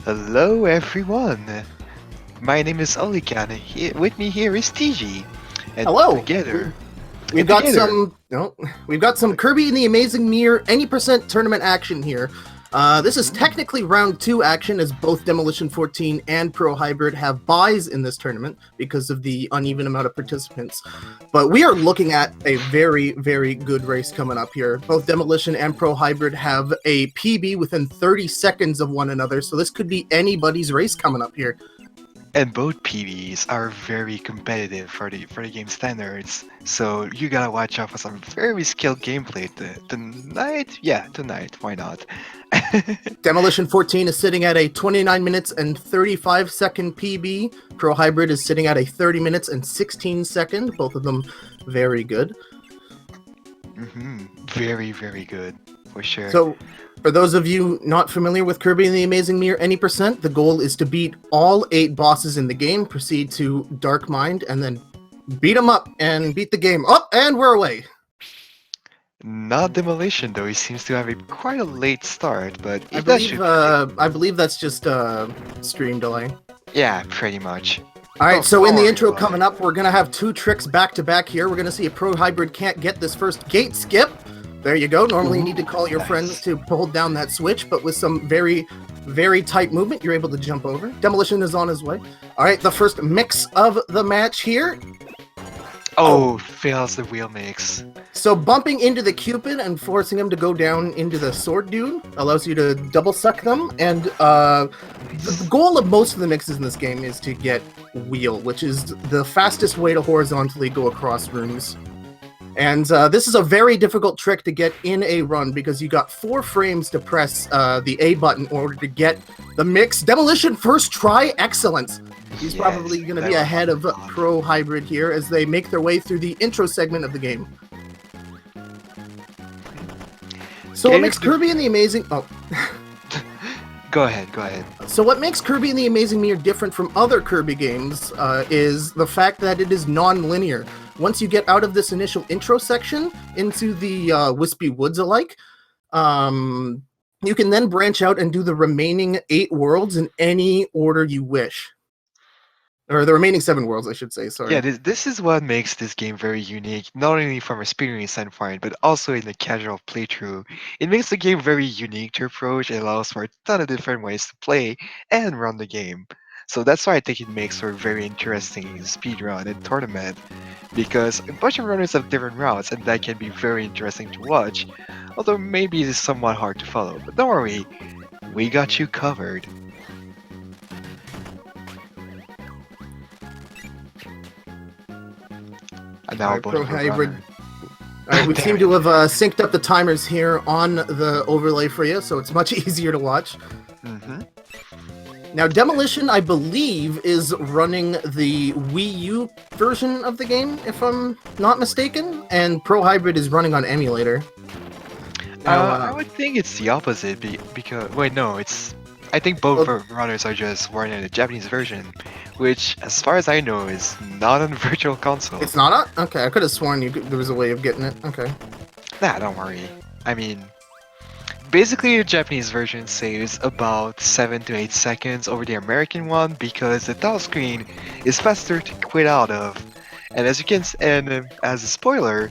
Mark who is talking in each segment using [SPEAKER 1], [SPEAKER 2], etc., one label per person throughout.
[SPEAKER 1] Hello everyone. My name is Olikan. With me here is TG. And
[SPEAKER 2] Hello.
[SPEAKER 1] together,
[SPEAKER 2] We've
[SPEAKER 1] and
[SPEAKER 2] got
[SPEAKER 1] together,
[SPEAKER 2] some. No, we've got some Kirby and the Amazing Mirror any percent tournament action here. This is technically round 2 action, as both Demolition14 and Pro Hybrid have buys in this tournament because of the uneven amount of participants. But we are looking at a very, very good race coming up here. Both Demolition and Pro Hybrid have a PB within 30 seconds of one another, so this could be anybody's race coming up here.
[SPEAKER 1] and both PVs are very competitive for the game standards. So you gotta watch out for some very skilled gameplay tonight. Yeah, tonight. Why not?
[SPEAKER 2] Demolition 14 is sitting at a 29 minutes and 35 second PB. Pro Hybrid is sitting at a 30 minutes and 16 second. Both of them very good.
[SPEAKER 1] Very, very good for sure.
[SPEAKER 2] So, for those of you not familiar with Kirby and the Amazing Mirror any percent, the goal is to beat all 8 bosses in the game, proceed to Dark Mind, and then beat them up and beat the game. Oh, and we're away.
[SPEAKER 1] Not Demolition though. He seems to have quite a late start, but
[SPEAKER 2] I believe that's just stream delay.
[SPEAKER 1] yeah, pretty much.
[SPEAKER 2] All right,
[SPEAKER 1] Oh,
[SPEAKER 2] so in the
[SPEAKER 1] sorry,
[SPEAKER 2] intro
[SPEAKER 1] buddy.
[SPEAKER 2] coming up, we're going to have 2 tricks back-to-back here. We're going to see if Pro Hybrid can't get this first gate skip. There you go. Normally you need to call your
[SPEAKER 1] Nice.
[SPEAKER 2] friends to hold down that switch, but with some very, very tight movement, you're able to jump over. Demolition is on his way. All right, the first mix of the match here.
[SPEAKER 1] Oh, fails the wheel mix.
[SPEAKER 2] So bumping into the Cupid and forcing him to go down into the sword dude allows you to double suck them. And the goal of most of the mixes in this game is to get wheel, which is the fastest way to horizontally go across rooms. And this is a very difficult trick to get in a run because you got 4 frames to press the A button in order to get the mix. Demolition first try, excellent. He's
[SPEAKER 1] Yes,
[SPEAKER 2] probably going to
[SPEAKER 1] that
[SPEAKER 2] be
[SPEAKER 1] was
[SPEAKER 2] ahead of
[SPEAKER 1] fun.
[SPEAKER 2] Pro Hybrid here as they make their way through the intro segment of the game. So what makes Kirby and the Amazing... Oh.
[SPEAKER 1] Go ahead, go ahead.
[SPEAKER 2] So what makes Kirby and the Amazing Mirror different from other Kirby games is the fact that it is non-linear. Once you get out of this initial intro section into the Wispy Woods alike, you can then branch out and do the remaining 8 worlds in any order you wish. Or the remaining 7 worlds, I should say, sorry.
[SPEAKER 1] Yeah, this is what makes this game very unique, not only from a speedrunning standpoint, but also in the casual playthrough. It makes the game very unique to approach. It allows for a ton of different ways to play and run the game. So that's why I think it makes for a very interesting speedrun and tournament, because a bunch of runners have different routes, and that can be very interesting to watch, although maybe it is somewhat hard to follow. But don't worry, we got you covered. And now
[SPEAKER 2] Alright,
[SPEAKER 1] both
[SPEAKER 2] Pro
[SPEAKER 1] of the
[SPEAKER 2] Hybrid.
[SPEAKER 1] runner.
[SPEAKER 2] Alright, we
[SPEAKER 1] There
[SPEAKER 2] seem
[SPEAKER 1] we
[SPEAKER 2] to have synced up the timers here on the overlay for you, so it's much easier to watch. Now, Demolition, I believe, is running the Wii U version of the game, if I'm not mistaken, and Pro Hybrid is running on emulator. Now,
[SPEAKER 1] I would think it's the opposite because wait, no, I think both runners are just running the Japanese version, which, as far as I know, is not on Virtual Console.
[SPEAKER 2] it's not on? Okay, I could have sworn there was a way of getting it. Okay.
[SPEAKER 1] Nah, don't worry. I mean, basically the Japanese version saves about 7 to 8 seconds over the American one because the title screen is faster to quit out of, and as you can, as a spoiler,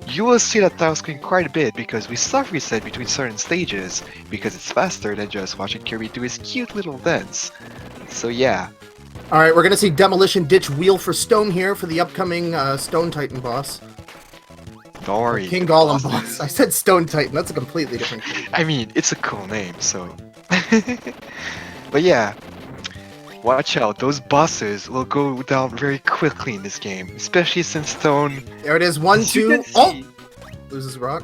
[SPEAKER 1] you will see that title screen quite a bit because we soft reset between certain stages because it's faster than just watching Kirby do his cute little dance. So yeah.
[SPEAKER 2] Alright, we're gonna see Demolition ditch Wheel for Stone here for the upcoming Stone Titan boss.
[SPEAKER 1] Don't worry.
[SPEAKER 2] King Golem boss. I said Stone Titan, that's a completely different thing.
[SPEAKER 1] I mean, it's a cool name, so. But yeah, watch out. Those bosses will go down very quickly in this game, especially since Stone.
[SPEAKER 2] There it is, 1,
[SPEAKER 1] as you
[SPEAKER 2] 2,
[SPEAKER 1] can
[SPEAKER 2] oh!
[SPEAKER 1] see-
[SPEAKER 2] Loses rock.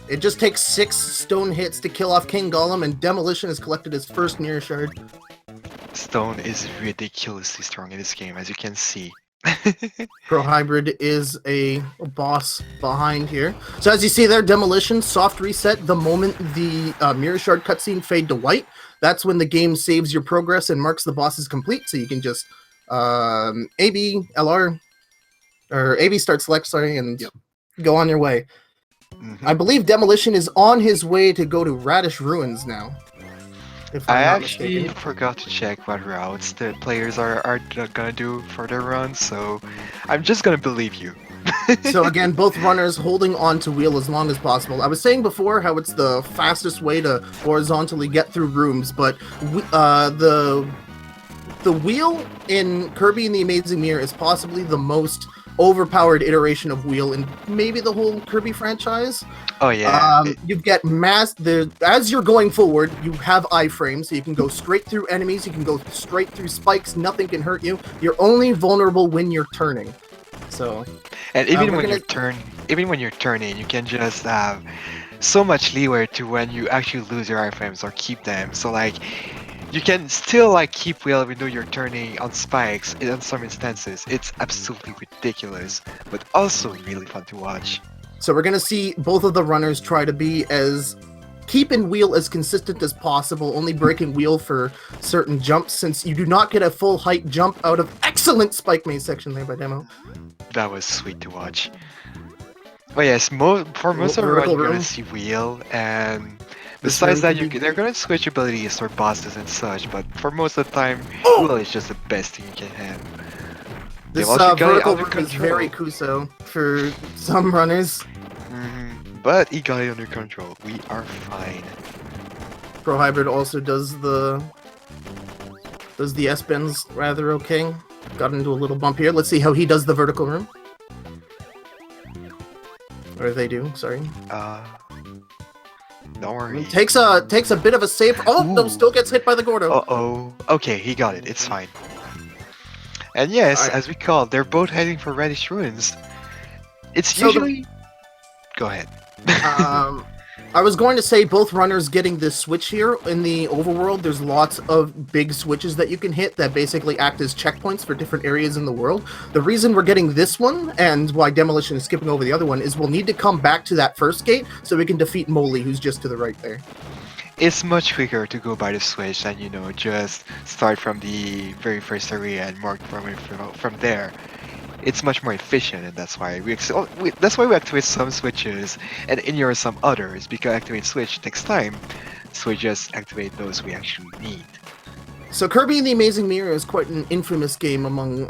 [SPEAKER 2] It just takes 6 stone hits to kill off King Golem, and Demolition has collected his first mirror shard.
[SPEAKER 1] Stone is ridiculously strong in this game, as you can see.
[SPEAKER 2] Pro Hybrid is a boss behind here. So as you see there, Demolition, soft reset the moment the mirror shard cutscene fade to white. That's when the game saves your progress and marks the boss as complete, so you can just AB, LR, or AB start select, sorry, and go on your way. I believe Demolition is on his way to go to Radish Ruins now. if
[SPEAKER 1] I
[SPEAKER 2] I'm not
[SPEAKER 1] actually
[SPEAKER 2] mistaken.
[SPEAKER 1] forgot to check what routes the players are gonna do for their run, so I'm just gonna believe you.
[SPEAKER 2] So again, both runners holding on to wheel as long as possible. I was saying before how it's the fastest way to horizontally get through rooms, but the wheel in Kirby and the Amazing Mirror is possibly the most overpowered iteration of wheel in maybe the whole Kirby franchise.
[SPEAKER 1] Oh yeah,
[SPEAKER 2] You get as you're going forward, you have iframes, so you can go straight through enemies, you can go straight through spikes, nothing can hurt you. You're only vulnerable when you're turning. So
[SPEAKER 1] and even
[SPEAKER 2] we're
[SPEAKER 1] when
[SPEAKER 2] gonna
[SPEAKER 1] even when you're turning, you can just have so much leeway to when you actually lose your iframes or keep them. So like you can still like keep wheel even though you're turning on spikes in some instances. It's absolutely ridiculous, but also really fun to watch.
[SPEAKER 2] So we're gonna see both of the runners try to be as keeping wheel as consistent as possible, only breaking wheel for certain jumps, since you do not get a full height jump out of excellent spike maze section there by Demo.
[SPEAKER 1] That was sweet to watch. But yes, for most of the run,
[SPEAKER 2] Vertical
[SPEAKER 1] you're gonna
[SPEAKER 2] room.
[SPEAKER 1] see wheel, and
[SPEAKER 2] This
[SPEAKER 1] besides
[SPEAKER 2] room
[SPEAKER 1] that,
[SPEAKER 2] can be
[SPEAKER 1] they're
[SPEAKER 2] great.
[SPEAKER 1] gonna switch abilities for bosses and such. But for most of the time,
[SPEAKER 2] Oh!
[SPEAKER 1] wheel is just the best thing you can have. They've
[SPEAKER 2] This
[SPEAKER 1] also got it
[SPEAKER 2] vertical
[SPEAKER 1] under
[SPEAKER 2] room is very
[SPEAKER 1] control.
[SPEAKER 2] Kuso for some runners.
[SPEAKER 1] But he got it under control. We are fine.
[SPEAKER 2] Pro Hybrid also does the S-bends rather okay. Got into a little bump here. Let's see how he does the vertical room. Or they do, sorry.
[SPEAKER 1] Uh, don't worry.
[SPEAKER 2] Takes a bit of a save. Oh, no,
[SPEAKER 1] Ooh.
[SPEAKER 2] still gets hit by the Gordo.
[SPEAKER 1] Uh-oh. Okay, he got it. It's fine. And yes,
[SPEAKER 2] Alright.
[SPEAKER 1] as we call, they're both heading for Reddish Ruins. It's
[SPEAKER 2] So
[SPEAKER 1] usually... Go ahead.
[SPEAKER 2] I was going to say both runners getting this switch here in the overworld. There's lots of big switches that you can hit that basically act as checkpoints for different areas in the world. The reason we're getting this one and why Demolition is skipping over the other one is we'll need to come back to that first gate so we can defeat Molly, who's just to the right there.
[SPEAKER 1] It's much quicker to go by the switch than, just start from the very first area and mark from there. It's much more efficient, and that's why that's why we activate some switches and ignore some others, because activate switch takes time, so we just activate those we actually need.
[SPEAKER 2] So Kirby and the Amazing Mirror is quite an infamous game among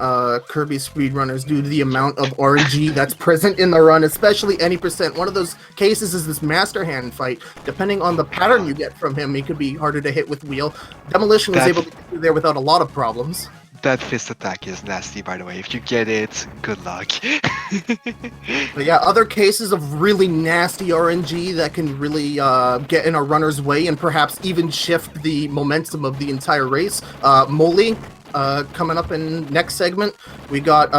[SPEAKER 2] Kirby speedrunners due to the amount of RNG that's present in the run, especially any percent. One of those cases is this Master Hand fight. Depending on the pattern you get from him, he could be harder to hit with wheel. Demolition was
[SPEAKER 1] That
[SPEAKER 2] able to get through there without a lot of problems.
[SPEAKER 1] that fist attack is nasty, by the way. If you get it, good luck.
[SPEAKER 2] But yeah, other cases of really nasty RNG that can really get in a runner's way and perhaps even shift the momentum of the entire race. Molly, coming up in next segment. We got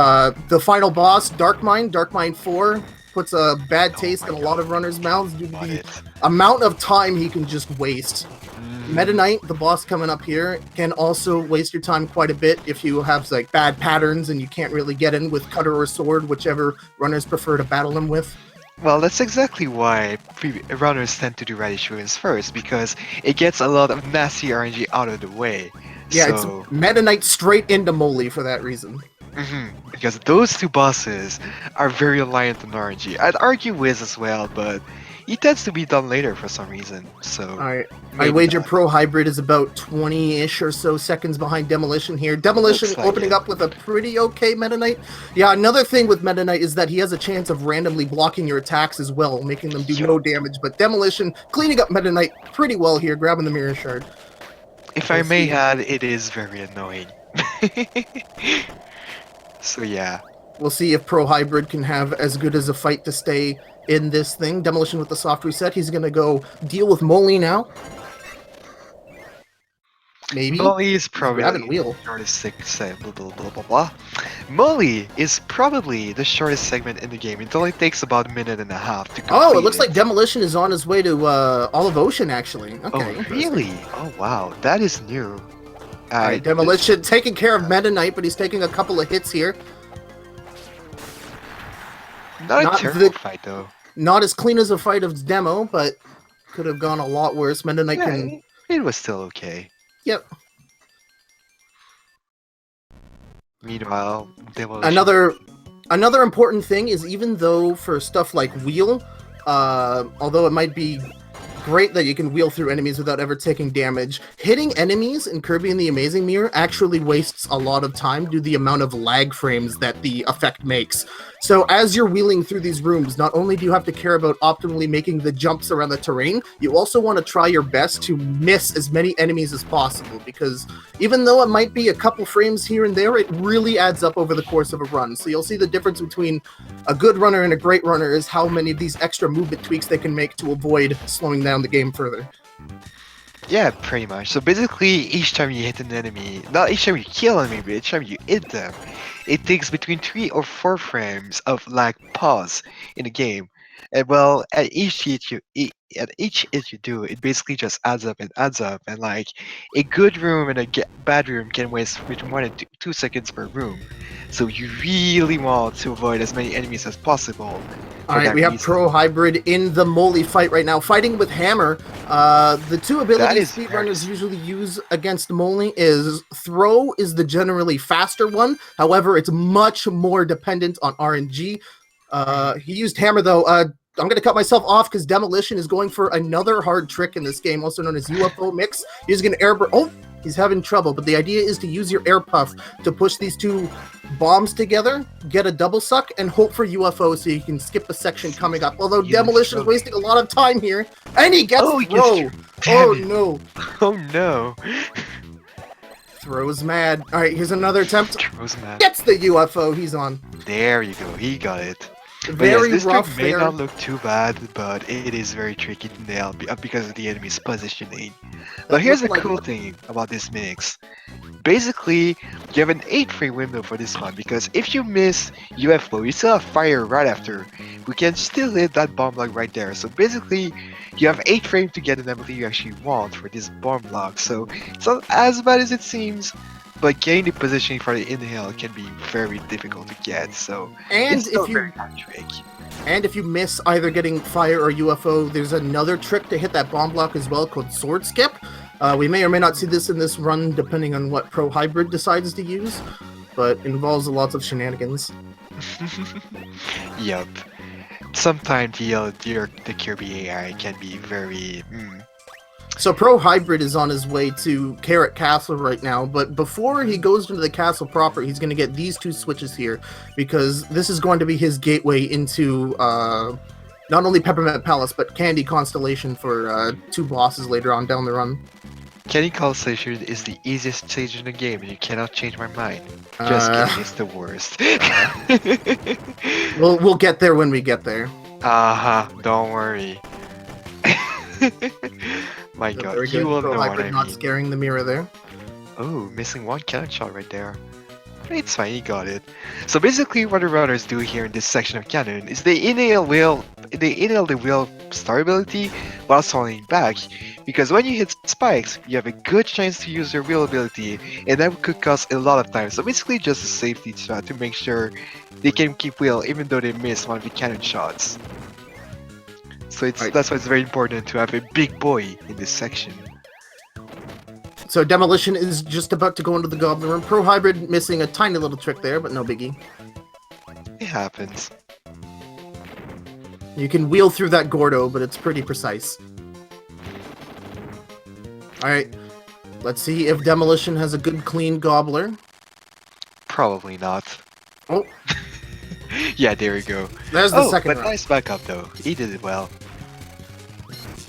[SPEAKER 2] the final boss, Darkmind. Darkmind 4 puts a bad taste in a lot of runners' mouths due to the amount of time he can just waste. Meta Knight, the boss coming up here, can also waste your time quite a bit if you have like bad patterns and you can't really get in with cutter or sword, whichever runners prefer to battle him with.
[SPEAKER 1] Well, that's exactly why runners tend to do Radish Ruins first, because it gets a lot of nasty RNG out of the way.
[SPEAKER 2] Yeah,
[SPEAKER 1] So,
[SPEAKER 2] it's Meta Knight straight into Molly for that reason.
[SPEAKER 1] because those two bosses are very reliant on RNG. I'd argue Wiz as well, but he tends to be done later for some reason. So,
[SPEAKER 2] Alright, I
[SPEAKER 1] maybe
[SPEAKER 2] wager
[SPEAKER 1] not.
[SPEAKER 2] Pro Hybrid is about 20-ish or so seconds behind Demolition here. Demolition
[SPEAKER 1] Looks like
[SPEAKER 2] opening
[SPEAKER 1] it.
[SPEAKER 2] up with a pretty okay Meta Knight. Yeah, another thing with Meta Knight is that he has a chance of randomly blocking your attacks as well, making them do no damage. But Demolition cleaning up Meta Knight pretty well here, grabbing the Mirror Shard.
[SPEAKER 1] If I may add, it is very annoying. So yeah.
[SPEAKER 2] We'll see if Pro Hybrid can have as good as a fight to stay in this thing. Demolition with the soft reset. He's going to go deal with Molly now. Maybe.
[SPEAKER 1] Molly is
[SPEAKER 2] He's grabbing
[SPEAKER 1] probably
[SPEAKER 2] wheel.
[SPEAKER 1] the shortest segment. Blah, blah, blah, blah, blah. Molly is probably the shortest segment in the game. It only takes about a minute and a half to complete
[SPEAKER 2] Oh, it looks like Demolition is on his way to Olive Ocean, actually. Okay,
[SPEAKER 1] Oh,
[SPEAKER 2] interesting.
[SPEAKER 1] really? Oh, wow. That is new.
[SPEAKER 2] Alright, Demolition taking care of Meta Knight, but he's taking a couple of hits here.
[SPEAKER 1] Not
[SPEAKER 2] Not
[SPEAKER 1] a terrible
[SPEAKER 2] the-
[SPEAKER 1] fight, though.
[SPEAKER 2] Not as clean as a fight of Demo, but could have gone a lot worse. Meta Knight
[SPEAKER 1] Yeah,
[SPEAKER 2] can...
[SPEAKER 1] it was still okay.
[SPEAKER 2] Yep.
[SPEAKER 1] Meanwhile, Demolition...
[SPEAKER 2] Another important thing is even though for stuff like wheel, although it might be Great that you can wheel through enemies without ever taking damage. Hitting enemies in Kirby and the Amazing Mirror actually wastes a lot of time due to the amount of lag frames that the effect makes. So as you're wheeling through these rooms, not only do you have to care about optimally making the jumps around the terrain, you also want to try your best to miss as many enemies as possible, because even though it might be a couple frames here and there, it really adds up over the course of a run. So you'll see the difference between a good runner and a great runner is how many of these extra movement tweaks they can make to avoid slowing down the game further.
[SPEAKER 1] Yeah, pretty much. So basically, each time you hit an enemy, not each time you kill an enemy, but each time you hit them, it takes between 3 or 4 frames of lag pause in the game. And well, at each hit you do, it basically just adds up, and like a good room and a bad room can waste between 1 and 2 seconds per room. So you really want to avoid as many enemies as possible.
[SPEAKER 2] Alright, we have Pro Hybrid in the Moly fight right now, fighting with Hammer. The two abilities speedrunners usually use against Moly is Throw is the generally faster one, however, it's much more dependent on RNG. He used Hammer though. I'm going to cut myself off because Demolition is going for another hard trick in this game, also known as UFO Mix. He's going to air... Oh, he's having trouble, but the idea is to use your air puff to push these two bombs together, get a double suck, and hope for UFO so you can skip a section coming up. Although Demolition is wasting a lot of time here, and he gets Throw. Oh, no.
[SPEAKER 1] Oh, no.
[SPEAKER 2] Throw's mad. All right, here's another attempt.
[SPEAKER 1] Throw's mad.
[SPEAKER 2] Gets the UFO. He's on.
[SPEAKER 1] There you go. He got it.
[SPEAKER 2] Very
[SPEAKER 1] yes, this
[SPEAKER 2] rough
[SPEAKER 1] trick may
[SPEAKER 2] there.
[SPEAKER 1] not look too bad, but it is very tricky to nail because of the enemy's positioning. But here's the cool thing about this mix. Basically, you have an 8-frame window for this one, because if you miss UFO, you still have fire right after. We can still hit that bomb block right there. So basically, you have 8 frames to get an ability you actually want for this bomb block. So it's not as bad as it seems. But getting the positioning for the inhale can be very difficult to get, so it's still very hard trick.
[SPEAKER 2] And if you miss either getting fire or UFO, there's another trick to hit that bomb block as well called Sword Skip. We may or may not see this in this run depending on what Pro Hybrid decides to use, but it involves lots of shenanigans.
[SPEAKER 1] Yup. Sometimes the Kirby AI can be very...
[SPEAKER 2] So Pro Hybrid is on his way to Carrot Castle right now, but before he goes into the castle proper, he's going to get these 2 switches here, because this is going to be his gateway into not only Peppermint Palace, but Candy Constellation for 2 bosses later on down the run.
[SPEAKER 1] Candy Constellation is the easiest stage in the game, and you cannot change my mind. Just kidding, it's the worst.
[SPEAKER 2] We'll get there when we get there.
[SPEAKER 1] Don't worry. My god, you will know what I mean.
[SPEAKER 2] Not scaring the mirror there.
[SPEAKER 1] Oh, missing 1 cannon shot right there. It's fine, he got it. So basically what the runners do here in this section of canon is they inhale the wheel star ability while falling back, because when you hit spikes, you have a good chance to use your wheel ability, and that could cost a lot of time. So basically just a safety shot to make sure they can keep wheel even though they miss one of the cannon shots. So that's why it's very important to have a big boy in this section.
[SPEAKER 2] So Demolition is just about to go into the Goblin Room. Pro Hybrid missing a tiny little trick there, but no biggie.
[SPEAKER 1] It happens.
[SPEAKER 2] You can wheel through that Gordo, but it's pretty precise. Alright, let's see if Demolition has a good clean Gobbler.
[SPEAKER 1] Probably not.
[SPEAKER 2] Oh.
[SPEAKER 1] Yeah, there we go.
[SPEAKER 2] There's the second
[SPEAKER 1] but
[SPEAKER 2] round.
[SPEAKER 1] nice backup though. He did it well.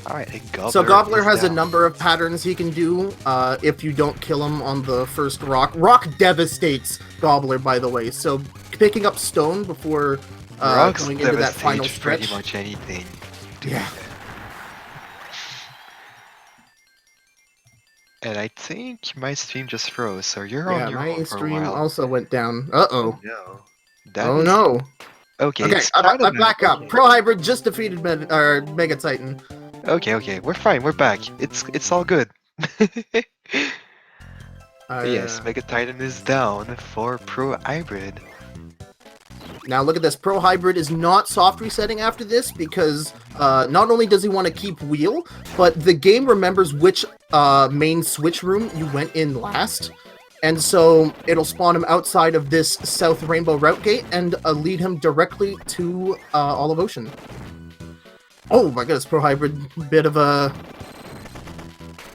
[SPEAKER 1] Alright, Gobbler.
[SPEAKER 2] So Gobbler has
[SPEAKER 1] down.
[SPEAKER 2] a number of patterns he can do if you don't kill him on the first rock. Rock devastates Gobbler, by the way. So picking up stone before going into that final stretch.
[SPEAKER 1] Pretty much anything.
[SPEAKER 2] Yeah.
[SPEAKER 1] And I think my stream just froze, so you're on your own
[SPEAKER 2] my
[SPEAKER 1] for a
[SPEAKER 2] stream
[SPEAKER 1] while.
[SPEAKER 2] also went down. Uh-oh.
[SPEAKER 1] No.
[SPEAKER 2] No.
[SPEAKER 1] Okay,
[SPEAKER 2] Okay, I'm back up. Pro Hybrid just defeated Mega Titan.
[SPEAKER 1] Okay, we're fine, we're back. It's all good. Yes, Mega Titan is down for Pro Hybrid.
[SPEAKER 2] Now look at this. Pro Hybrid is not soft resetting after this because not only does he want to keep wheel, but the game remembers which main switch room you went in last. And so it'll spawn him outside of this South Rainbow route gate and lead him directly to All of Ocean. Oh my goodness, Pro Hybrid, bit of a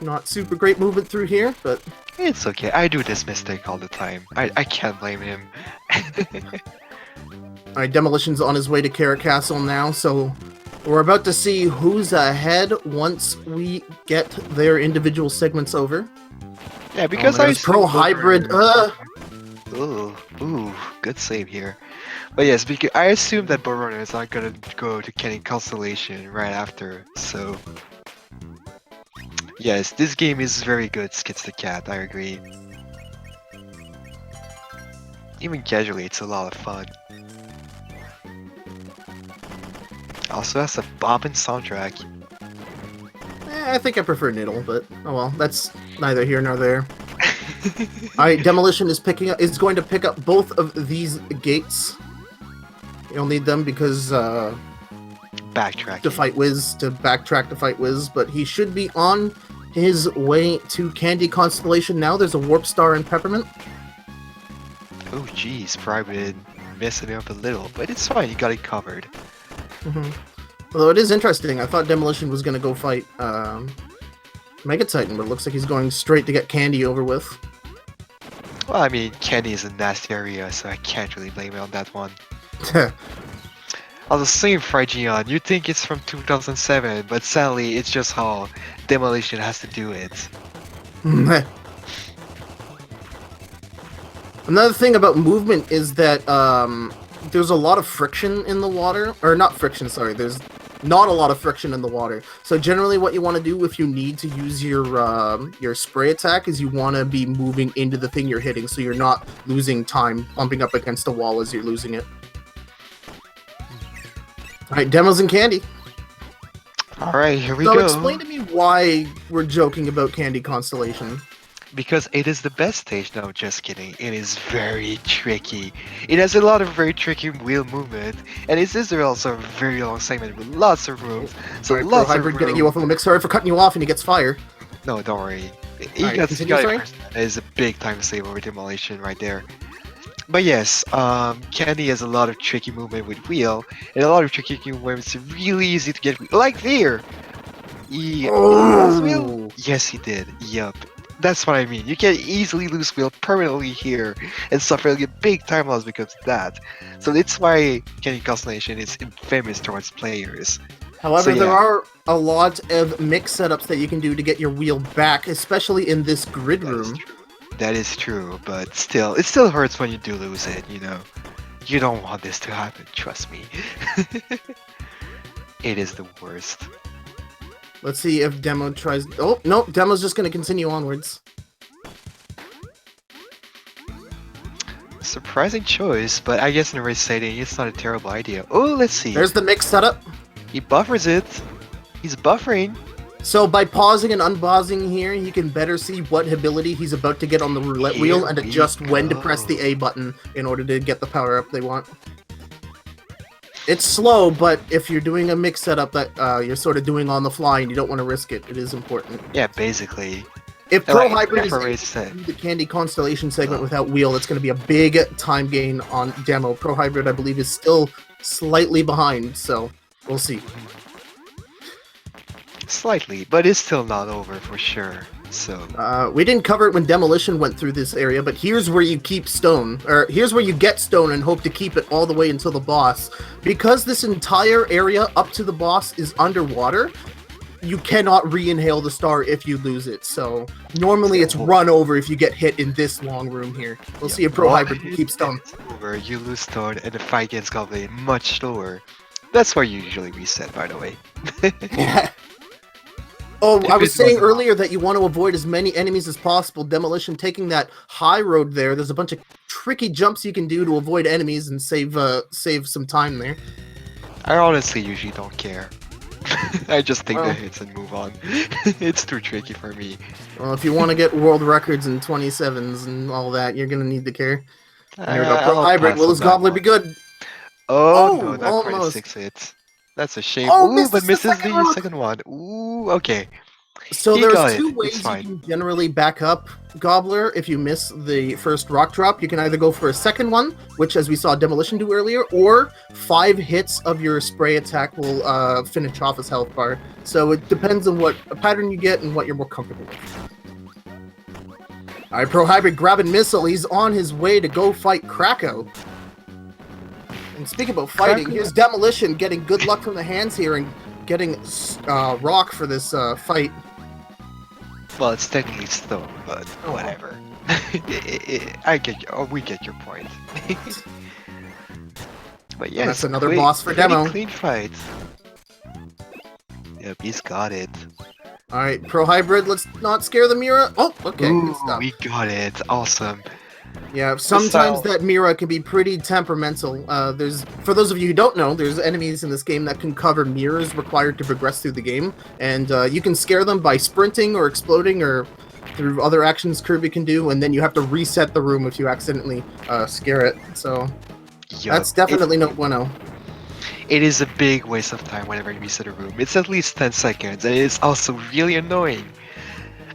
[SPEAKER 2] not super great movement through here, but
[SPEAKER 1] It's okay. I do this mistake all the time. I can't blame him.
[SPEAKER 2] alright, Demolition's on his way to Carrot Castle now, so we're about to see who's ahead once we get their individual segments over.
[SPEAKER 1] Yeah, because
[SPEAKER 2] my
[SPEAKER 1] I
[SPEAKER 2] goodness, Pro Hybrid,
[SPEAKER 1] Ooh, good save here. But yes, because I assume that Borona is not gonna go to Kenny Constellation right after, so yes, this game is very good, Skits the Cat, I agree. Even casually, it's a lot of fun. Also has a bopping soundtrack.
[SPEAKER 2] I think I prefer Niddle, but oh well, that's neither here nor there. Alright, Demolition is going to pick up both of these gates. You'll need them because
[SPEAKER 1] Backtracking.
[SPEAKER 2] to backtrack to fight Wiz, but he should be on his way to Candy Constellation now. There's a Warp Star and Peppermint.
[SPEAKER 1] Oh jeez, probably messing it up a little, but it's fine, you got it covered.
[SPEAKER 2] Although it is interesting, I thought Demolition was going to go fight Mega Titan, but it looks like he's going straight to get Candy over with.
[SPEAKER 1] Well, I mean, Kenny is a nasty area, so I can't really blame it on that one. Also, same Phrygion, you'd think it's from 2007, but sadly, it's just how Demolition has to do it.
[SPEAKER 2] Another thing about movement is that there's a lot of friction in the water, or not friction, sorry, there's not a lot of friction in the water. So generally what you want to do if you need to use your spray attack is you want to be moving into the thing you're hitting so you're not losing time bumping up against the wall as you're losing it. Alright, Demos and Candy.
[SPEAKER 1] Alright, here we
[SPEAKER 2] So
[SPEAKER 1] go.
[SPEAKER 2] explain to me why we're joking about Candy Constellation.
[SPEAKER 1] Because it is the best stage. No, just kidding. It is very tricky. It has a lot of very tricky wheel movement, and it is also a very long segment with lots of rooms. So
[SPEAKER 2] Sorry,
[SPEAKER 1] lots
[SPEAKER 2] Pro
[SPEAKER 1] of
[SPEAKER 2] Hybrid
[SPEAKER 1] room.
[SPEAKER 2] getting you off of the mix. Sorry for cutting you off and he gets fire.
[SPEAKER 1] No, don't worry.
[SPEAKER 2] Alright, continue, sorry?
[SPEAKER 1] That is a big time save over Demolition right there. But yes, Candy has a lot of tricky movement with wheel, and a lot of tricky movement. It's really easy to get like there. He lost wheel? Yes, he did. Yup. That's what I mean. You can easily lose wheel permanently here and suffer a big time loss because of that. So that's why Candy Constellation is infamous towards players.
[SPEAKER 2] However,
[SPEAKER 1] So, yeah.
[SPEAKER 2] there are a lot of mix setups that you can do to get your wheel back, especially in this grid room.
[SPEAKER 1] That is true, but still, it still hurts when you do lose it, you know. You don't want this to happen, trust me. It is the worst.
[SPEAKER 2] Let's see if Demo tries... Oh, no, Demo's just going to continue onwards.
[SPEAKER 1] Surprising choice, but I guess in a race setting, it's not a terrible idea. Oh, let's see.
[SPEAKER 2] There's the mix setup.
[SPEAKER 1] He buffers it. He's buffering.
[SPEAKER 2] So by pausing and unpausing here, you can better see what ability he's about to get on the roulette wheel and adjust when to press the A button in order to get the power-up they want. It's slow, but if you're doing a mix setup that you're sort of doing on the fly and you don't want to risk it, it is important.
[SPEAKER 1] Yeah, basically.
[SPEAKER 2] If Pro Hybrid is
[SPEAKER 1] for
[SPEAKER 2] able
[SPEAKER 1] race
[SPEAKER 2] to
[SPEAKER 1] set.
[SPEAKER 2] do the Candy Constellation segment without wheel, that's going to be a big time gain on Demo. Pro Hybrid, I believe, is still slightly behind, so we'll see.
[SPEAKER 1] Slightly, but it's still not over for sure. So
[SPEAKER 2] We didn't cover it when Demolition went through this area, but here's where you keep stone, or here's where you get stone and hope to keep it all the way until the boss. Because this entire area up to the boss is underwater, you cannot re-inhale the star if you lose it. So normally it's run over if you get hit in this long room here. We'll see if Pro Hybrid can keep stone.
[SPEAKER 1] Over, you lose stone, and the fight gets goblin much slower. That's why you usually reset, by the way.
[SPEAKER 2] Oh, I was saying earlier that you want to avoid as many enemies as possible. Demolition taking that high road there. There's a bunch of tricky jumps you can do to avoid enemies and save some time there.
[SPEAKER 1] I honestly usually don't care. I just take
[SPEAKER 2] Well,
[SPEAKER 1] the hits and move on. It's too tricky for me.
[SPEAKER 2] Well, if you want to get world records and 27s and all that, you're going to need to care. There we go. Pro
[SPEAKER 1] I'll
[SPEAKER 2] Hybrid.
[SPEAKER 1] pass
[SPEAKER 2] Will
[SPEAKER 1] on
[SPEAKER 2] his
[SPEAKER 1] that
[SPEAKER 2] gobbler
[SPEAKER 1] one.
[SPEAKER 2] be good?
[SPEAKER 1] Oh,
[SPEAKER 2] Oh,
[SPEAKER 1] no, not quite a
[SPEAKER 2] almost.
[SPEAKER 1] 6 hits. That's a shame.
[SPEAKER 2] Oh,
[SPEAKER 1] Ooh,
[SPEAKER 2] misses
[SPEAKER 1] but
[SPEAKER 2] the
[SPEAKER 1] misses
[SPEAKER 2] second
[SPEAKER 1] the
[SPEAKER 2] one.
[SPEAKER 1] second one. Ooh, okay.
[SPEAKER 2] So
[SPEAKER 1] He
[SPEAKER 2] there's
[SPEAKER 1] got it.
[SPEAKER 2] two
[SPEAKER 1] It's
[SPEAKER 2] ways you
[SPEAKER 1] fine.
[SPEAKER 2] can generally back up Gobbler if you miss the first rock drop. You can either go for a second one, which as we saw Demolition do earlier, or 5 hits of your spray attack will finish off his health bar. So it depends on what pattern you get and what you're more comfortable with. Alright, Pro Hybrid grabbing missile. He's on his way to go fight Krakow. And speaking about fighting,
[SPEAKER 1] Krakow-
[SPEAKER 2] here's Demolition getting good luck from the hands here and getting rock for this fight.
[SPEAKER 1] Well, it's technically stone, but whatever. I get we get your point. But yes,
[SPEAKER 2] That's another boss for Demo.
[SPEAKER 1] Clean fight. Yep, he's got it.
[SPEAKER 2] Alright, Pro Hybrid, let's not scare the Mira. Oh, okay,
[SPEAKER 1] Ooh,
[SPEAKER 2] good stuff.
[SPEAKER 1] we got it. Awesome.
[SPEAKER 2] Yeah, sometimes
[SPEAKER 1] So-
[SPEAKER 2] that Mira can be pretty temperamental. For those of you who don't know, there's enemies in this game that can cover mirrors required to progress through the game, and you can scare them by sprinting or exploding or through other actions Kirby can do, and then you have to reset the room if you accidentally scare it. So
[SPEAKER 1] Yup.
[SPEAKER 2] that's definitely no bueno.
[SPEAKER 1] It is a big waste of time whenever you reset a room. It's at least 10 seconds, and it's also really annoying.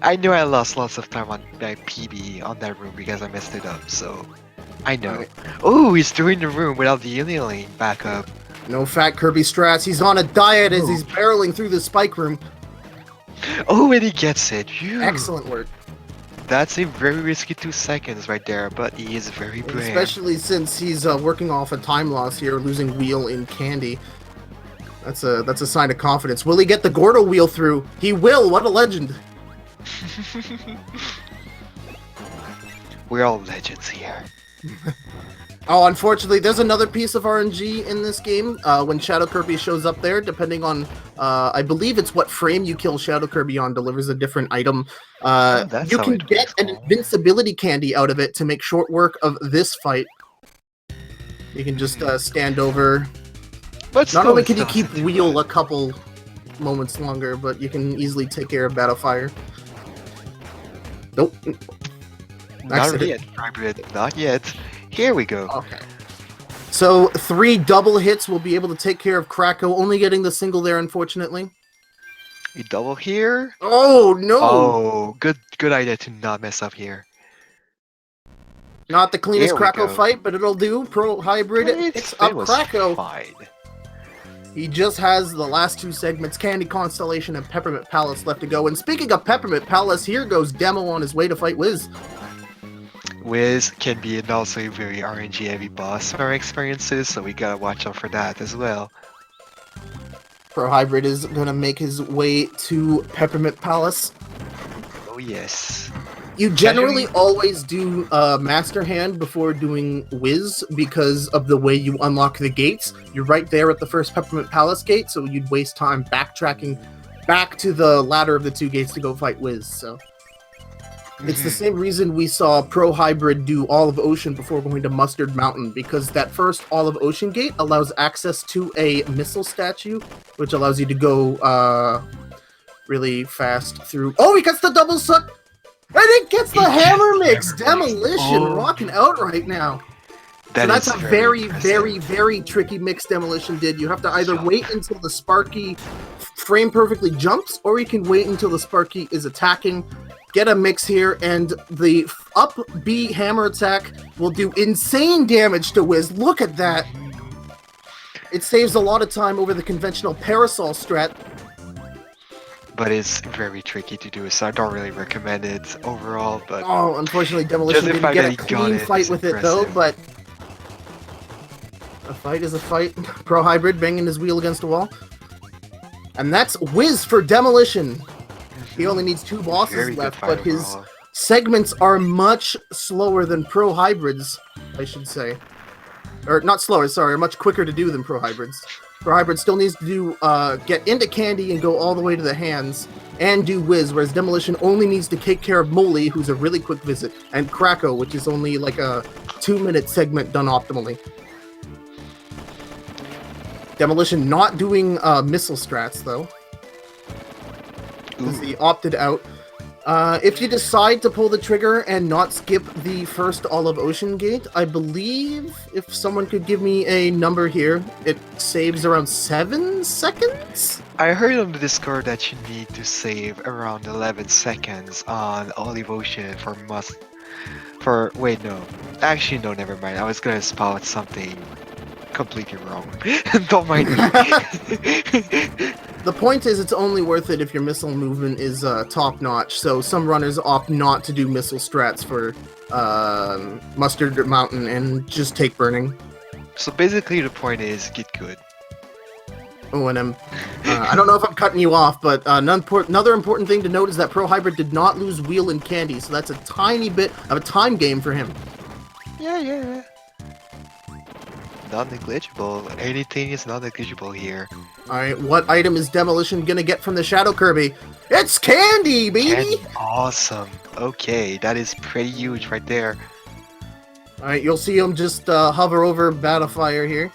[SPEAKER 1] I know I lost lots of time on my PB on that room because I messed it up, so I know.
[SPEAKER 2] Alright.
[SPEAKER 1] Oh, he's doing the room without the annealing backup.
[SPEAKER 2] No fat Kirby strats. He's on a diet as he's barreling through the spike room.
[SPEAKER 1] Oh, and he gets it. Phew.
[SPEAKER 2] Excellent work.
[SPEAKER 1] That's a very risky 2 seconds right there, but he is very brave.
[SPEAKER 2] Especially since he's working off a time loss here, losing wheel in candy. That's a sign of confidence. Will he get the Gordo wheel through? He will. What a legend!
[SPEAKER 1] We're all legends here.
[SPEAKER 2] Oh, unfortunately, there's another piece of RNG in this game. When Shadow Kirby shows up there, depending on, I believe it's what frame you kill Shadow Kirby on, delivers a different item.
[SPEAKER 1] That's
[SPEAKER 2] You
[SPEAKER 1] how
[SPEAKER 2] can
[SPEAKER 1] it
[SPEAKER 2] get
[SPEAKER 1] works.
[SPEAKER 2] an invincibility candy out of it to make short work of this fight. You can just stand over.
[SPEAKER 1] But
[SPEAKER 2] Not
[SPEAKER 1] still,
[SPEAKER 2] only
[SPEAKER 1] it's
[SPEAKER 2] can you
[SPEAKER 1] not
[SPEAKER 2] keep
[SPEAKER 1] too
[SPEAKER 2] wheel
[SPEAKER 1] bad.
[SPEAKER 2] a couple moments longer, but you can easily take care of Battlefire. Nope.
[SPEAKER 1] Not
[SPEAKER 2] accident.
[SPEAKER 1] yet, Hybrid. Not yet. Here we go.
[SPEAKER 2] Okay. So 3 double hits will be able to take care of Krakow, only getting the single there, unfortunately.
[SPEAKER 1] We double here.
[SPEAKER 2] Oh, no!
[SPEAKER 1] Oh, good idea to not mess up here.
[SPEAKER 2] Not the cleanest
[SPEAKER 1] Here we
[SPEAKER 2] Krakow
[SPEAKER 1] go.
[SPEAKER 2] fight, but it'll do. Pro Hybrid picks up
[SPEAKER 1] it was
[SPEAKER 2] Krakow.
[SPEAKER 1] fine.
[SPEAKER 2] He just has the last 2 segments, Candy Constellation and Peppermint Palace, left to go. And speaking of Peppermint Palace, here goes Demo on his way to fight Wiz.
[SPEAKER 1] Wiz can be an also a very RNG heavy boss in our experiences, so we gotta watch out for that as well.
[SPEAKER 2] Pro Hybrid is going to make his way to Peppermint Palace.
[SPEAKER 1] Oh yes.
[SPEAKER 2] You generally always do Master Hand before doing Wiz because of the way you unlock the gates. You're right there at the first Peppermint Palace gate, so you'd waste time backtracking back to the latter of the 2 gates to go fight Wiz. So it's the same reason we saw Pro Hybrid do Olive Ocean before going to Mustard Mountain, because that first Olive Ocean gate allows access to a missile statue, which allows you to go really fast through. Oh, he gets the double suck! And it gets the hammer mix! Demolition
[SPEAKER 1] Oh.
[SPEAKER 2] rocking out right now. So that's a very, very, very tricky mix Demolition did. You have to either
[SPEAKER 1] Yup.
[SPEAKER 2] wait until the Sparky frame perfectly jumps, or you can wait until the Sparky is attacking. Get a mix here, and the up B hammer attack will do insane damage to Wiz. Look at that! It saves a lot of time over the conventional parasol strat.
[SPEAKER 1] But it's very tricky to do, so I don't really recommend it overall. But
[SPEAKER 2] Oh, unfortunately, Demolition
[SPEAKER 1] Just the
[SPEAKER 2] didn't
[SPEAKER 1] fact
[SPEAKER 2] get
[SPEAKER 1] that
[SPEAKER 2] a
[SPEAKER 1] he got
[SPEAKER 2] clean
[SPEAKER 1] it
[SPEAKER 2] fight
[SPEAKER 1] is
[SPEAKER 2] with it, though,
[SPEAKER 1] impressive.
[SPEAKER 2] but a fight is a fight. Pro Hybrid banging his wheel against a wall. And that's Wiz for Demolition. He only needs 2 bosses
[SPEAKER 1] very good
[SPEAKER 2] left,
[SPEAKER 1] fight
[SPEAKER 2] but his
[SPEAKER 1] overall.
[SPEAKER 2] segments are much slower than Pro Hybrids, I should say. Or not slower, sorry, much quicker to do than Pro Hybrids. Pro Hybrid still needs to do get into Candy and go all the way to the hands and do Wiz, whereas Demolition only needs to take care of Molly, who's a really quick visit, and Krakow, which is only like a 2-minute segment done optimally. Demolition not doing missile strats, though, because he opted out. If you decide to pull the trigger and not skip the first Olive Ocean gate, I believe if someone could give me a number here, it saves around 7 seconds?
[SPEAKER 1] I heard on the Discord that you need to save around 11 seconds on Olive Ocean for must. For wait, no. Actually, no, never mind. I was gonna spout something completely wrong. Don't mind me.
[SPEAKER 2] The point is, it's only worth it if your missile movement is top-notch, so some runners opt not to do missile strats for Mustard Mountain and just take burning.
[SPEAKER 1] So basically, the point is get good.
[SPEAKER 2] Oh, and I don't know if I'm cutting you off, but another important thing to note is that Pro Hybrid did not lose wheel and candy, so that's a tiny bit of a time game for him.
[SPEAKER 1] Yeah. Not negligible. Anything is not negligible here.
[SPEAKER 2] Alright, what item is Demolition gonna get from the Shadow Kirby? It's candy, baby!
[SPEAKER 1] Candy. Awesome. Okay, that is pretty huge right there.
[SPEAKER 2] Alright, you'll see him just hover over Battlefire here.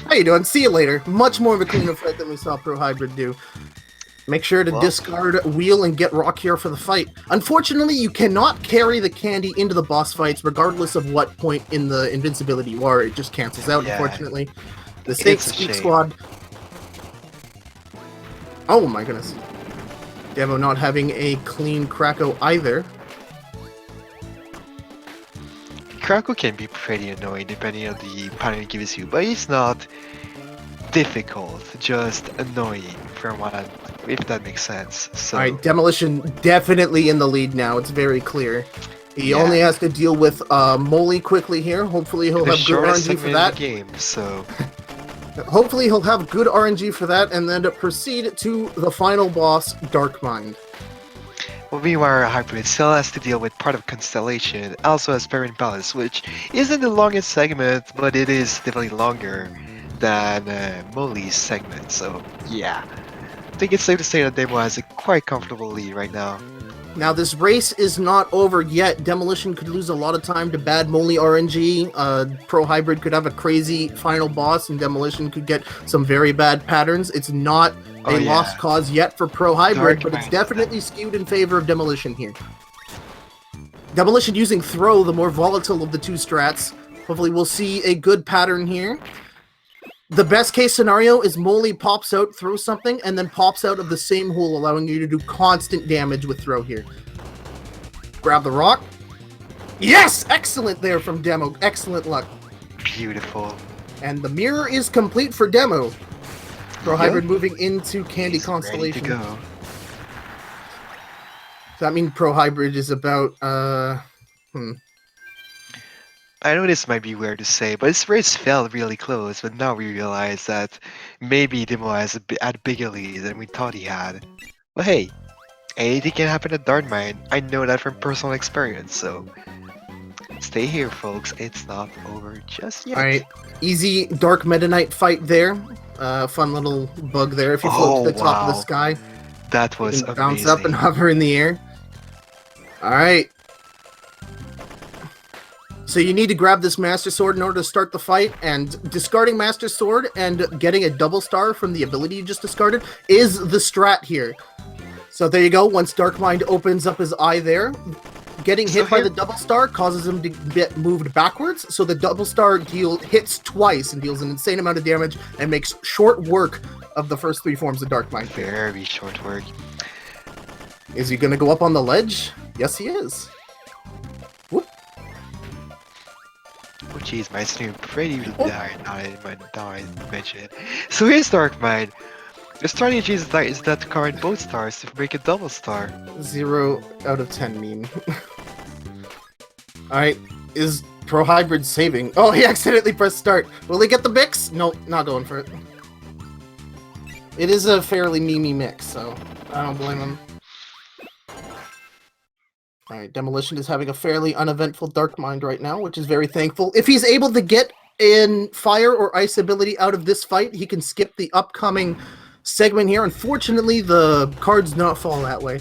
[SPEAKER 2] How you doing? See you later. Much more of a cleaner fight than we saw Pro Hybrid do. Make sure to discard wheel and get rock here for the fight. Unfortunately, you cannot carry the candy into the boss fights regardless of what point in the invincibility you are. It just cancels out, unfortunately. The Snake Speak Squad. Oh my goodness. Demo not having a clean Krakow either.
[SPEAKER 1] Krakow can be pretty annoying depending on the pattern it gives you, but it's not difficult, just annoying from what if that makes sense. So
[SPEAKER 2] Alright, Demolition definitely in the lead now, it's very clear. He only has to deal with Molly quickly here. Hopefully he'll have good RNG for that.
[SPEAKER 1] Game, so
[SPEAKER 2] hopefully he'll have good RNG for that and then proceed to the final boss, Dark Mind.
[SPEAKER 1] well, meanwhile, Hybrid still has to deal with part of Constellation, also has Parent Palace, which isn't the longest segment, but it is definitely longer than Molly's segment, so yeah. I think it's safe to say that Demo has a quite comfortable lead right now.
[SPEAKER 2] Now this race is not over yet. Demolition could lose a lot of time to bad Molly RNG. Pro Hybrid could have a crazy final boss and Demolition could get some very bad patterns. It's not a lost cause yet for Pro Hybrid, but it's definitely skewed in favor of Demolition here. Demolition using Throw, the more volatile of the two strats. Hopefully we'll see a good pattern here. The best case scenario is Molly pops out, throws something, and then pops out of the same hole, allowing you to do constant damage with Throw here. Grab the rock. Yes! Excellent there from Demo. Excellent luck.
[SPEAKER 1] Beautiful.
[SPEAKER 2] And the mirror is complete for Demo. Pro Hybrid moving into Candy Constellation.
[SPEAKER 1] Ready to go.
[SPEAKER 2] Does that mean Pro Hybrid is about,
[SPEAKER 1] I know this might be weird to say, but this race felt really close, but now we realize that maybe Demo has had a bigger lead than we thought he had. But hey, anything can happen at Dark Mine. I know that from personal experience, so stay here, folks. It's not over just yet.
[SPEAKER 2] Alright, easy Dark Meta Knight fight there. Fun little bug there. If you float to the top of the sky,
[SPEAKER 1] that was amazing.
[SPEAKER 2] Bounce up and hover in the air. Alright. So you need to grab this Master Sword in order to start the fight, and discarding Master Sword and getting a double star from the ability you just discarded is the strat here. So there you go, once Dark Mind opens up his eye there, getting hit by the double star causes him to get moved backwards, so the double star hits twice and deals an insane amount of damage and makes short work of the first three forms of Dark Mind.
[SPEAKER 1] Very short work.
[SPEAKER 2] Is he going to go up on the ledge? Yes, he is. Whoop.
[SPEAKER 1] Oh jeez, my stream pretty died. Now I mention it. So here's Dark Mind. The strategy is that to combine both stars to make a double star.
[SPEAKER 2] 0 out of 10 meme. Alright, is Pro Hybrid saving? Oh, he accidentally pressed start. Will he get the mix? Nope, not going for it. It is a fairly memey mix, so I don't blame him. Alright, Demolition is having a fairly uneventful Dark Mind right now, which is very thankful. If he's able to get in fire or ice ability out of this fight, he can skip the upcoming segment here. Unfortunately, the cards not fall that way.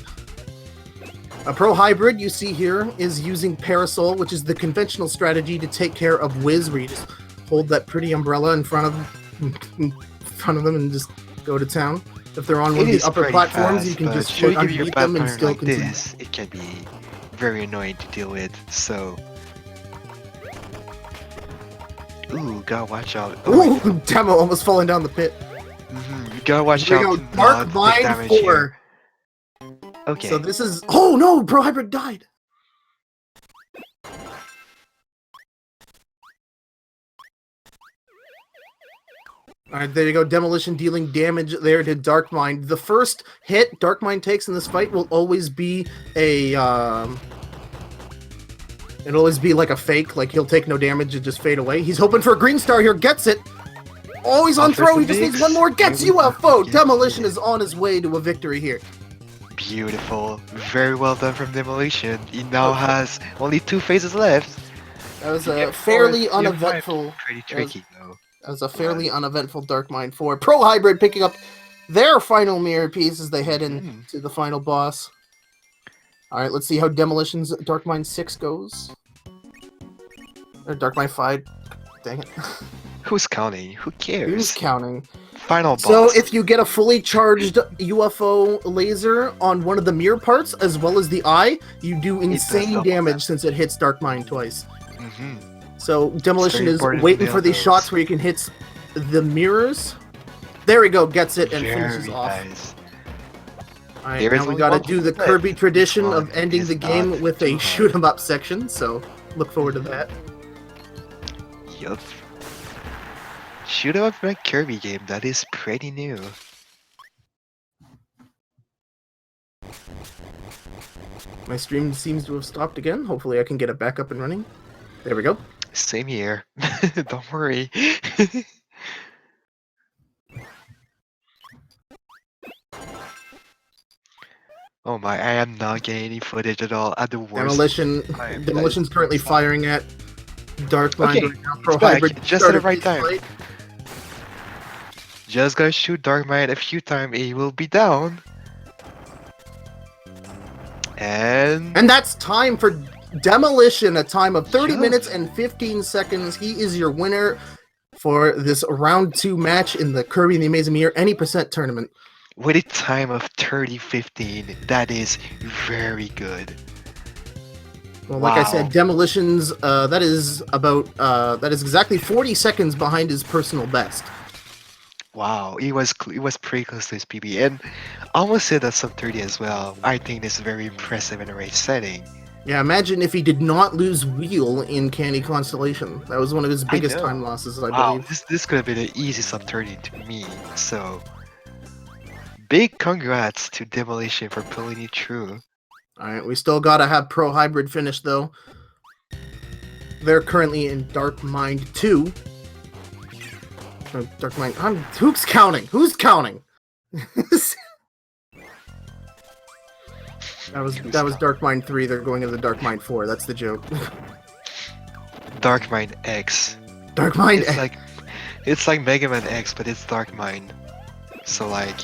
[SPEAKER 2] A Pro Hybrid you see here is using Parasol, which is the conventional strategy to take care of Wiz, where you just hold that pretty umbrella in front of them and just go to town. If they're on one
[SPEAKER 1] It
[SPEAKER 2] of the
[SPEAKER 1] is
[SPEAKER 2] upper
[SPEAKER 1] pretty
[SPEAKER 2] platforms, you
[SPEAKER 1] fast,
[SPEAKER 2] can
[SPEAKER 1] but
[SPEAKER 2] just
[SPEAKER 1] should
[SPEAKER 2] look
[SPEAKER 1] you give your
[SPEAKER 2] underneath them and
[SPEAKER 1] platform
[SPEAKER 2] still
[SPEAKER 1] like
[SPEAKER 2] continue.
[SPEAKER 1] this, it can be very annoying to deal with. So, ooh, gotta watch out. Oh my
[SPEAKER 2] Ooh, Demo almost falling down the pit.
[SPEAKER 1] You gotta watch
[SPEAKER 2] Here we
[SPEAKER 1] out
[SPEAKER 2] go.
[SPEAKER 1] to
[SPEAKER 2] Dark
[SPEAKER 1] not take
[SPEAKER 2] Mind
[SPEAKER 1] damage here.
[SPEAKER 2] 4.
[SPEAKER 1] Okay.
[SPEAKER 2] So this is. Oh no! Pro Hybrid died! Alright, there you go. Demolition dealing damage there to Dark Mind. The first hit Dark Mind takes in this fight will always be a. It'll always be like a fake, like he'll take no damage and just fade away. He's hoping for a green star here, gets it! Oh, he's on
[SPEAKER 1] Offers
[SPEAKER 2] throw,
[SPEAKER 1] the
[SPEAKER 2] he just needs
[SPEAKER 1] mix.
[SPEAKER 2] one more, gets
[SPEAKER 1] Here we go.
[SPEAKER 2] UFO!
[SPEAKER 1] Yes,
[SPEAKER 2] Demolition
[SPEAKER 1] he
[SPEAKER 2] is on his way to a victory here.
[SPEAKER 1] Beautiful. Very well done from Demolition. He now
[SPEAKER 2] Okay.
[SPEAKER 1] has only 2 phases left.
[SPEAKER 2] That was
[SPEAKER 1] To
[SPEAKER 2] a
[SPEAKER 1] get
[SPEAKER 2] fairly
[SPEAKER 1] forward,
[SPEAKER 2] uneventful...
[SPEAKER 1] Pretty
[SPEAKER 2] that was-
[SPEAKER 1] tricky though.
[SPEAKER 2] That was a fairly uneventful Dark Mind 4. Pro Hybrid picking up their final mirror piece as they head into the final boss. Alright, let's see how Demolition's Dark Mind 6 goes. Or Dark Mind 5. Dang it.
[SPEAKER 1] Who's counting? Who cares?
[SPEAKER 2] Who's counting?
[SPEAKER 1] Final boss.
[SPEAKER 2] So if you get a fully charged UFO laser on one of the mirror parts as well as the eye, you do insane
[SPEAKER 1] double
[SPEAKER 2] damage since it hits Dark Mind twice.
[SPEAKER 1] Mhm.
[SPEAKER 2] So Demolition
[SPEAKER 1] very
[SPEAKER 2] is
[SPEAKER 1] important to
[SPEAKER 2] waiting
[SPEAKER 1] nail
[SPEAKER 2] for these
[SPEAKER 1] those.
[SPEAKER 2] shots where you can hit the mirrors. There we go, gets it and finishes
[SPEAKER 1] Very
[SPEAKER 2] off.
[SPEAKER 1] nice.
[SPEAKER 2] Alright,
[SPEAKER 1] There is
[SPEAKER 2] now we
[SPEAKER 1] only
[SPEAKER 2] gotta
[SPEAKER 1] one
[SPEAKER 2] do the
[SPEAKER 1] left.
[SPEAKER 2] Kirby tradition
[SPEAKER 1] This
[SPEAKER 2] of
[SPEAKER 1] one
[SPEAKER 2] ending
[SPEAKER 1] is
[SPEAKER 2] the game
[SPEAKER 1] not
[SPEAKER 2] with
[SPEAKER 1] too
[SPEAKER 2] a
[SPEAKER 1] hard.
[SPEAKER 2] shoot 'em up section, so look forward to that.
[SPEAKER 1] Yup. Shoot 'em up for a Kirby game. That is pretty new.
[SPEAKER 2] My stream seems to have stopped again. Hopefully I can get it back up and running. There we go.
[SPEAKER 1] Same here. Don't worry. Oh my, I am not getting any footage at all. At the worst.
[SPEAKER 2] Demolition's currently firing at Dark Mind
[SPEAKER 1] Okay,
[SPEAKER 2] right now.
[SPEAKER 1] it's
[SPEAKER 2] Pro
[SPEAKER 1] back,
[SPEAKER 2] Hybrid
[SPEAKER 1] just at
[SPEAKER 2] started
[SPEAKER 1] the right
[SPEAKER 2] his
[SPEAKER 1] time.
[SPEAKER 2] fight.
[SPEAKER 1] Just gotta shoot Darkmine a few times, he will be down. And
[SPEAKER 2] And that's time for Demolition, a time of 30
[SPEAKER 1] Yup.
[SPEAKER 2] minutes and 15 seconds. He is your winner for this round 2 match in the Kirby and the Amazing Mirror Any Percent tournament.
[SPEAKER 1] with a time of 30:15, that is very good.
[SPEAKER 2] Well, like I
[SPEAKER 1] Wow.
[SPEAKER 2] said, Demolition's that is exactly 40 seconds behind his personal best.
[SPEAKER 1] Wow, he was pretty close to his PB, and I almost said that sub 30 as well. I think this is very impressive in a race setting.
[SPEAKER 2] Yeah, imagine if he did not lose Wheel in Candy Constellation. That was one of his biggest
[SPEAKER 1] know.
[SPEAKER 2] time losses, I
[SPEAKER 1] Wow,
[SPEAKER 2] believe.
[SPEAKER 1] this could have been an easy sub 30 to me. So big congrats to Demolition for pulling it through.
[SPEAKER 2] Alright, we still gotta have Pro Hybrid finish, though. They're currently in Dark Mind 2. Oh, Dark Mind... who's counting? Who's counting? That was Dark Mind 3, they're going into Dark Mind 4, that's the joke.
[SPEAKER 1] Darkmine X.
[SPEAKER 2] Dark Mind...
[SPEAKER 1] It's like Mega Man X, but it's Darkmine. So like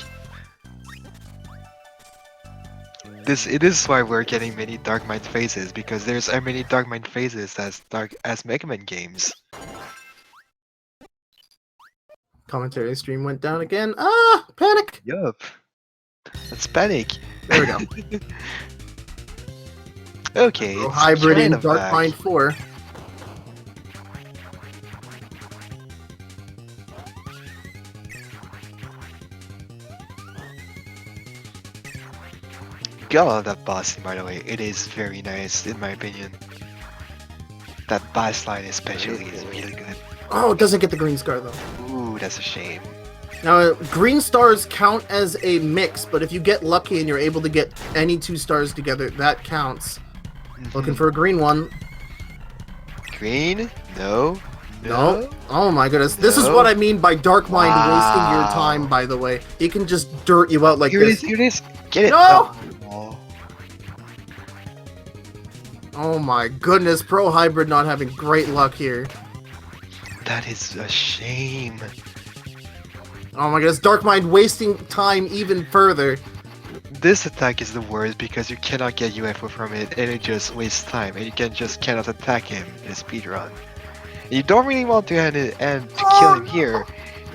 [SPEAKER 1] it is why we're getting many Darkmine phases, because there's as many Darkmine phases as Mega Man games.
[SPEAKER 2] Commentary stream went down again. Ah! Panic!
[SPEAKER 1] Yup. Let's panic.
[SPEAKER 2] There we go.
[SPEAKER 1] Okay,
[SPEAKER 2] Pro
[SPEAKER 1] it's
[SPEAKER 2] Hybrid in
[SPEAKER 1] kind of
[SPEAKER 2] Dark
[SPEAKER 1] back.
[SPEAKER 2] Mind 4.
[SPEAKER 1] Gotta love that boss, by the way. It is very nice, in my opinion. That boss line especially is really good.
[SPEAKER 2] Oh, it doesn't get the green scar, though.
[SPEAKER 1] Ooh, that's a shame.
[SPEAKER 2] Now, green stars count as a mix, but if you get lucky and you're able to get any 2 stars together, that counts. Looking for a green one.
[SPEAKER 1] Green? No.
[SPEAKER 2] No. Oh my goodness. This is
[SPEAKER 1] No.
[SPEAKER 2] what I mean by Dark Mind wasting your
[SPEAKER 1] Wow.
[SPEAKER 2] time, by the way. He can just dirt you out like
[SPEAKER 1] Here it
[SPEAKER 2] this.
[SPEAKER 1] is, here it is. Get it.
[SPEAKER 2] No!
[SPEAKER 1] Oh.
[SPEAKER 2] Oh my goodness. Pro Hybrid not having great luck here.
[SPEAKER 1] That is a shame.
[SPEAKER 2] Oh my goodness. Dark Mind wasting time even further.
[SPEAKER 1] This attack is the worst because you cannot get UFO from it and it just wastes time and you cannot attack him in a speedrun. You don't really want to end it and to kill him here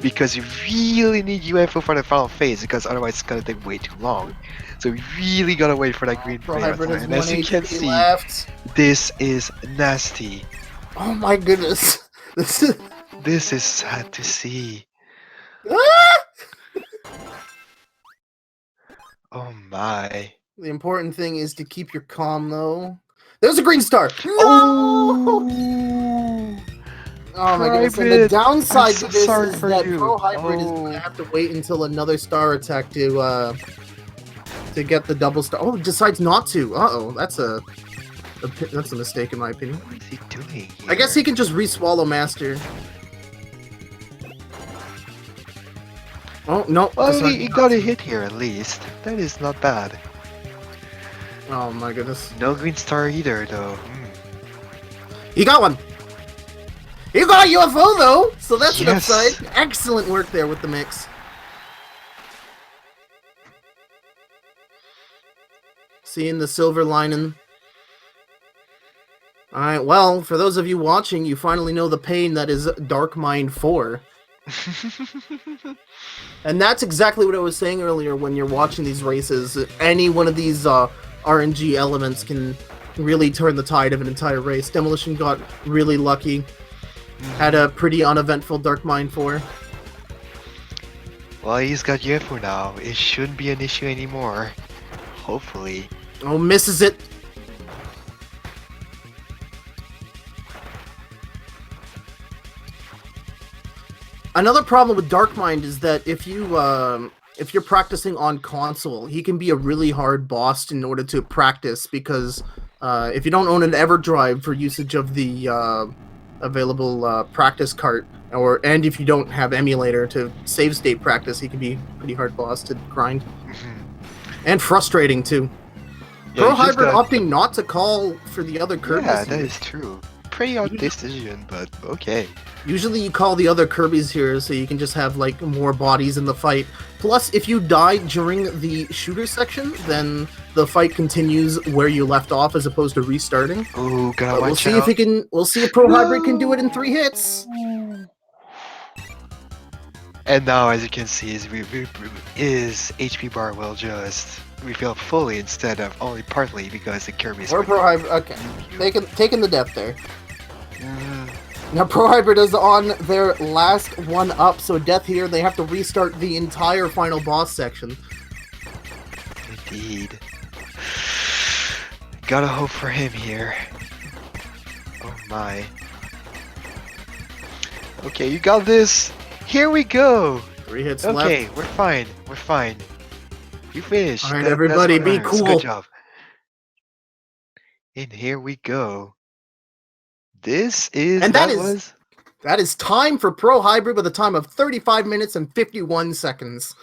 [SPEAKER 1] because you really need UFO for the final phase because otherwise it's gonna take way too long. So we really gotta wait for that green
[SPEAKER 2] Pro
[SPEAKER 1] play
[SPEAKER 2] Hybrid
[SPEAKER 1] avatar.
[SPEAKER 2] has
[SPEAKER 1] And
[SPEAKER 2] 1
[SPEAKER 1] as you can
[SPEAKER 2] HP
[SPEAKER 1] see,
[SPEAKER 2] left.
[SPEAKER 1] this is nasty.
[SPEAKER 2] Oh my goodness. This is.
[SPEAKER 1] This is sad to see.
[SPEAKER 2] Ah!
[SPEAKER 1] Oh my.
[SPEAKER 2] The important thing is to keep your calm, though. There's a green star. No!
[SPEAKER 1] Oh,
[SPEAKER 2] Oh my goodness! And the
[SPEAKER 1] Private! I'm
[SPEAKER 2] downside to
[SPEAKER 1] so
[SPEAKER 2] this
[SPEAKER 1] sorry
[SPEAKER 2] is
[SPEAKER 1] for
[SPEAKER 2] that
[SPEAKER 1] you.
[SPEAKER 2] Pro Hybrid is going to
[SPEAKER 1] Oh,
[SPEAKER 2] have to wait until another star attack to get the double star. Oh, decides not to. Uh-oh, that's a mistake in my opinion.
[SPEAKER 1] what is he doing
[SPEAKER 2] I guess
[SPEAKER 1] here?
[SPEAKER 2] he can just re-swallow Master. Oh no!
[SPEAKER 1] Well,
[SPEAKER 2] decided
[SPEAKER 1] he
[SPEAKER 2] not
[SPEAKER 1] got a
[SPEAKER 2] to.
[SPEAKER 1] hit here at least. That is not bad.
[SPEAKER 2] Oh my goodness!
[SPEAKER 1] No green star either, though.
[SPEAKER 2] He got one. He got a UFO though, so that's an
[SPEAKER 1] Yes.
[SPEAKER 2] upside. Excellent work there with the mix. Seeing the silver lining. Alright, well, for those of you watching, you finally know the pain that is Dark Mind 4. And that's exactly what I was saying earlier when you're watching these races. Any one of these RNG elements can really turn the tide of an entire race. Demolition got really lucky. Had a pretty uneventful Dark Mind 4.
[SPEAKER 1] Well, he's got UFO now. It shouldn't be an issue anymore. Hopefully.
[SPEAKER 2] Oh, misses it. Another problem with Darkmind is that if you're practicing on console, he can be a really hard boss in order to practice because if you don't own an EverDrive for usage of the available practice cart, and if you don't have emulator to save state practice, he can be a pretty hard boss to grind and frustrating too.
[SPEAKER 1] Yeah,
[SPEAKER 2] Pro
[SPEAKER 1] you just
[SPEAKER 2] Hybrid
[SPEAKER 1] gotta-
[SPEAKER 2] opting not to call for the other Kirby's.
[SPEAKER 1] Yeah, that
[SPEAKER 2] here.
[SPEAKER 1] is true. Pretty odd decision, but okay.
[SPEAKER 2] Usually you call the other Kirby's here so you can just have like more bodies in the fight. Plus, if you die during the shooter section, then the fight continues where you left off as opposed to restarting.
[SPEAKER 1] Ooh, gotta
[SPEAKER 2] But we'll
[SPEAKER 1] watch
[SPEAKER 2] see
[SPEAKER 1] out.
[SPEAKER 2] if we'll see if Pro Hybrid can do it in 3 hits.
[SPEAKER 1] And now, as you can see, his HP bar will just refill fully instead of only partly because the Kirby's.
[SPEAKER 2] Or Pro Hybrid, okay. Taking the death there.
[SPEAKER 1] Mm,
[SPEAKER 2] Now Pro Hybrid is on their last one up, so death here, they have to restart the entire final boss section.
[SPEAKER 1] indeed. Gotta hope for him here. Oh my. Okay, you got this. Here we go.
[SPEAKER 2] 3 hits
[SPEAKER 1] Okay,
[SPEAKER 2] left.
[SPEAKER 1] we're fine. We're fine. You finished.
[SPEAKER 2] All right,
[SPEAKER 1] That's
[SPEAKER 2] everybody,
[SPEAKER 1] what
[SPEAKER 2] be
[SPEAKER 1] matters.
[SPEAKER 2] cool.
[SPEAKER 1] Good job. And here we go. This is
[SPEAKER 2] And
[SPEAKER 1] that
[SPEAKER 2] that is-
[SPEAKER 1] was
[SPEAKER 2] That is time for Pro Hybrid with a time of 35 minutes and 51 seconds.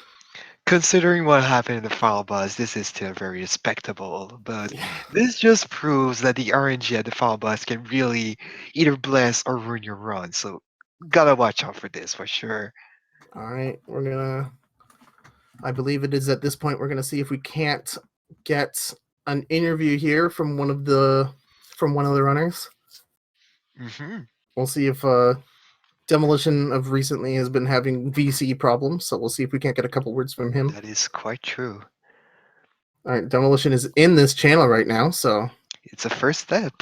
[SPEAKER 1] considering what happened in the final boss, this is still very respectable. But this just proves that the RNG at the final boss can really either bless or ruin your run. So gotta watch out for this for sure.
[SPEAKER 2] All right, I believe it is at this point we're gonna see if we can't get an interview here from one of the runners.
[SPEAKER 1] Hmm.
[SPEAKER 2] We'll see if Demolition of recently has been having VC problems, so we'll see if we can't get a couple words from him.
[SPEAKER 1] That is quite true.
[SPEAKER 2] All right, Demolition is in this channel right now, so
[SPEAKER 1] It's a first step.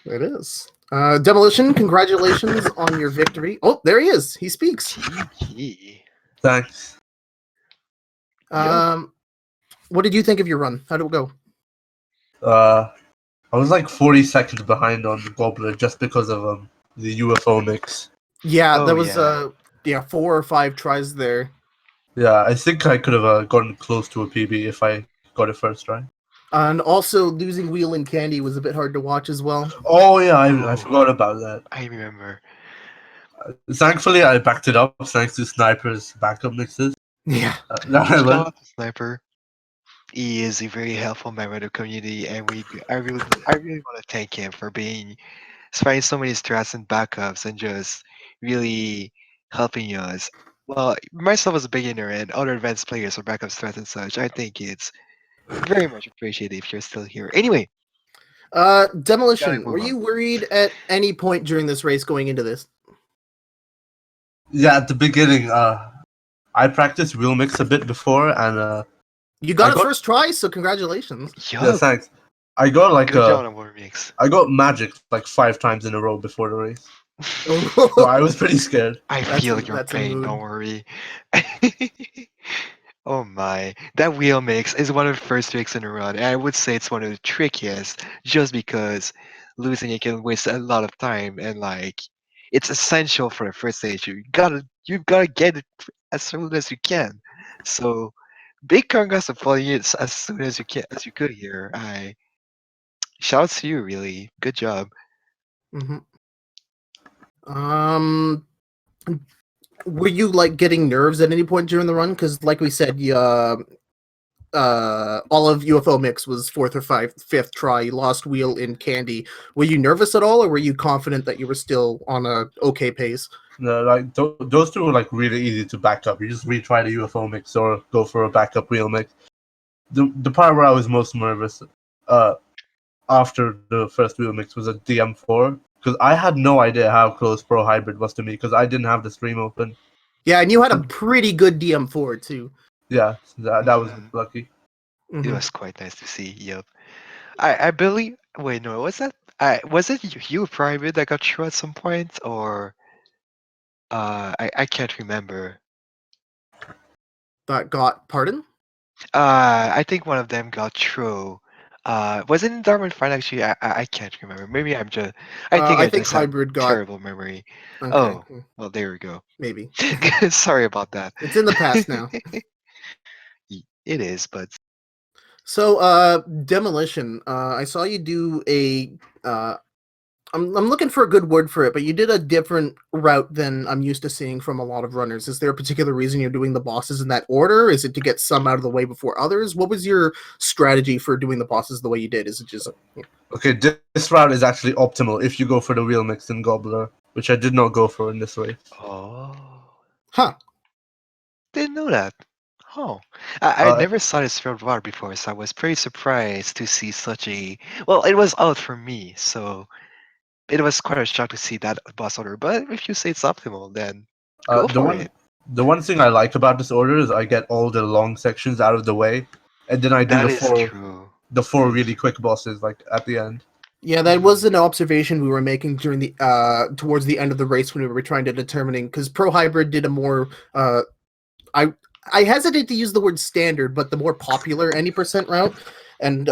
[SPEAKER 2] it is. Demolition, congratulations on your victory. Oh, there he is. He speaks.
[SPEAKER 1] GG.
[SPEAKER 3] Thanks.
[SPEAKER 2] What did you think of your run? How did it go?
[SPEAKER 3] I was like 40 seconds behind on Gobbler just because of the UFO mix.
[SPEAKER 2] Yeah,
[SPEAKER 1] Oh,
[SPEAKER 2] there was
[SPEAKER 1] yeah.
[SPEAKER 2] 4 or 5 tries there.
[SPEAKER 3] Yeah, I think I could have gotten close to a PB if I got it first, right?
[SPEAKER 2] And also losing Wheel and Candy was a bit hard to watch as well.
[SPEAKER 3] Oh yeah, I
[SPEAKER 1] Oh.
[SPEAKER 3] forgot about that.
[SPEAKER 1] I remember.
[SPEAKER 3] Thankfully, I backed it up thanks to Sniper's backup mixes.
[SPEAKER 2] Yeah.
[SPEAKER 3] That I
[SPEAKER 1] Shout
[SPEAKER 3] learned.
[SPEAKER 1] out to Sniper. He is a very helpful member of the community, and I really want to thank him for finding so many strats and backups and just really helping us. Well, myself as a beginner and other advanced players for backup strats and such, I think it's very much appreciated if you're still here. Anyway,
[SPEAKER 2] Demolition,
[SPEAKER 1] move
[SPEAKER 2] were
[SPEAKER 1] on.
[SPEAKER 2] you worried at any point during this race going into this?
[SPEAKER 3] Yeah, at the beginning, I practiced wheel mix a bit before, and
[SPEAKER 2] You
[SPEAKER 3] I
[SPEAKER 2] got it
[SPEAKER 3] got
[SPEAKER 2] first try, so congratulations.
[SPEAKER 3] yeah,
[SPEAKER 1] Yup.
[SPEAKER 3] thanks. I got like
[SPEAKER 1] Good job on War Mix.
[SPEAKER 3] I got magic like 5 times in a row before the race, so
[SPEAKER 2] Oh,
[SPEAKER 3] I was pretty scared.
[SPEAKER 1] I
[SPEAKER 2] that's
[SPEAKER 1] feel your
[SPEAKER 2] that's a
[SPEAKER 1] pain,
[SPEAKER 2] mood.
[SPEAKER 1] don't worry. Oh my. That wheel mix is one of the first tricks in a run, and I would say it's one of the trickiest just because losing it can waste a lot of time and like it's essential for the first stage. You gotta get it as soon as you can. So big congrats on following it as soon as you could here. I shout out to you really. Good job.
[SPEAKER 2] Hmm. Um, were you like getting nerves at any point during the run? Because, like we said, all of UFO mix was fifth try. You lost wheel in candy. Were you nervous at all, or were you confident that you were still on a okay pace?
[SPEAKER 3] No, like those two were like really easy to back up. You just retry the UFO mix or go for a backup wheel mix. The part where I was most nervous, uh, after the first wheel mix was a DM4 because I had no idea how close Pro Hybrid was to me because I didn't have the stream open.
[SPEAKER 2] Yeah, and you had a pretty good DM4 too.
[SPEAKER 3] Yeah, that was
[SPEAKER 1] Mhm.
[SPEAKER 3] lucky.
[SPEAKER 1] It
[SPEAKER 2] Mhm.
[SPEAKER 1] was quite nice to see. Yep. I believe. Wait, no, was that? Was it you private that got through at some point, or I can't remember.
[SPEAKER 2] That got pardon.
[SPEAKER 1] I think one of them got through. Was it in Darwin Fine? Actually, I can't remember. Maybe I'm just. I think
[SPEAKER 2] I
[SPEAKER 1] I
[SPEAKER 2] think
[SPEAKER 1] just have
[SPEAKER 2] hybrid got
[SPEAKER 1] terrible memory.
[SPEAKER 2] okay.
[SPEAKER 1] Oh, well, there we go.
[SPEAKER 2] Maybe
[SPEAKER 1] Sorry about that.
[SPEAKER 2] it's in the past now.
[SPEAKER 1] It is, but
[SPEAKER 2] So, demolition. I saw you do a. I'm looking for a good word for it, but you did a different route than I'm used to seeing from a lot of runners. Is there a particular reason you're doing the bosses in that order? Is it to get some out of the way before others? What was your strategy for doing the bosses the way you did? Is it just
[SPEAKER 3] Okay, this route is actually optimal if you go for the wheel mix and Gobbler, which I did not go for in this race.
[SPEAKER 1] oh,
[SPEAKER 2] huh?
[SPEAKER 1] didn't know that. Oh, I
[SPEAKER 3] Uh,
[SPEAKER 1] never saw this field war before, so I was pretty surprised to see such a. Well, it was out for me, so it was quite a shock to see that boss order. But if you say it's optimal, then
[SPEAKER 3] uh,
[SPEAKER 1] go
[SPEAKER 3] the
[SPEAKER 1] for
[SPEAKER 3] one
[SPEAKER 1] it.
[SPEAKER 3] the one thing I like about this order is I get all the long sections out of the way, and then I do
[SPEAKER 1] That is true.
[SPEAKER 3] the four
[SPEAKER 1] Mm.
[SPEAKER 3] really quick bosses like at the end.
[SPEAKER 2] Yeah, that was an observation we were making during the towards the end of the race when we were trying to determining because Pro Hybrid did a more I I hesitate to use the word standard, but the more popular any percent route, and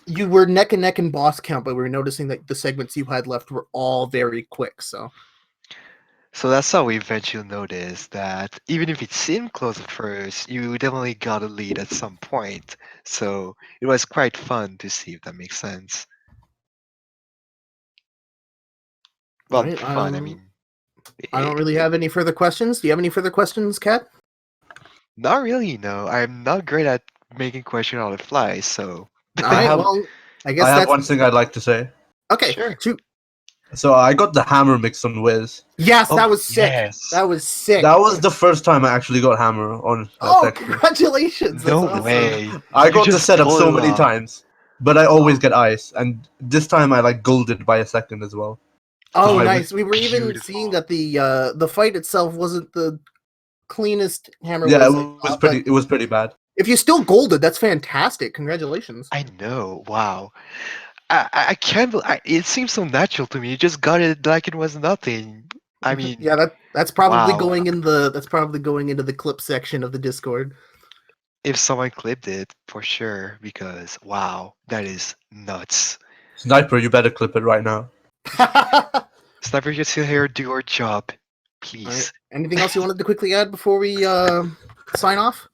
[SPEAKER 2] you were neck and neck in boss count, but we were noticing that the segments you had left were all very quick. So
[SPEAKER 1] So that's how we eventually noticed that even if it seemed close at first, you definitely got a lead at some point. So it was quite fun to see if that makes sense.
[SPEAKER 2] all
[SPEAKER 1] Well,
[SPEAKER 2] right,
[SPEAKER 1] fun. I mean,
[SPEAKER 2] I don't
[SPEAKER 1] it,
[SPEAKER 2] really have any further questions. Do you have any further questions, Kat?
[SPEAKER 1] not really. No, I'm not great at making questions on the fly. So
[SPEAKER 2] All
[SPEAKER 3] I
[SPEAKER 2] right,
[SPEAKER 3] have
[SPEAKER 2] well, I
[SPEAKER 3] I
[SPEAKER 2] guess
[SPEAKER 3] have
[SPEAKER 2] that's
[SPEAKER 3] one thing I'd like to say.
[SPEAKER 2] okay.
[SPEAKER 1] sure.
[SPEAKER 2] Shoot.
[SPEAKER 3] So I got the hammer mix on Wiz.
[SPEAKER 2] Yes,
[SPEAKER 1] Oh
[SPEAKER 2] that was sick.
[SPEAKER 1] yes.
[SPEAKER 2] That was sick.
[SPEAKER 3] That was the first time I actually got hammer on
[SPEAKER 2] Oh,
[SPEAKER 3] Texas.
[SPEAKER 2] congratulations! That's
[SPEAKER 1] No
[SPEAKER 2] awesome.
[SPEAKER 1] way.
[SPEAKER 3] I
[SPEAKER 1] You
[SPEAKER 3] got the
[SPEAKER 1] just
[SPEAKER 3] setup
[SPEAKER 1] pulled
[SPEAKER 3] so
[SPEAKER 1] it
[SPEAKER 3] many
[SPEAKER 1] off.
[SPEAKER 3] times, but I always
[SPEAKER 2] Oh,
[SPEAKER 3] get ice, and this time I like golded by a second as well. Because
[SPEAKER 2] oh,
[SPEAKER 1] Oh,
[SPEAKER 3] my
[SPEAKER 2] nice. We were even seeing
[SPEAKER 1] beautiful.
[SPEAKER 2] that the fight itself wasn't the cleanest hammer
[SPEAKER 3] yeah,
[SPEAKER 2] was I
[SPEAKER 3] it was
[SPEAKER 2] thought, but
[SPEAKER 3] pretty bad.
[SPEAKER 2] if you still golded, that's fantastic. Congratulations.
[SPEAKER 1] I know. Wow. I can't. It seems so natural to me. You just got it like it was nothing. I mean,
[SPEAKER 2] Yeah, that's probably
[SPEAKER 1] wow.
[SPEAKER 2] going into the clip section of the Discord.
[SPEAKER 1] If someone clipped it, for sure, because wow, that is nuts.
[SPEAKER 3] Sniper, you better clip it right now.
[SPEAKER 2] All
[SPEAKER 1] Sniper, you still here, do your job,
[SPEAKER 2] right.
[SPEAKER 1] please.
[SPEAKER 2] Anything else you wanted to quickly add before we sign off?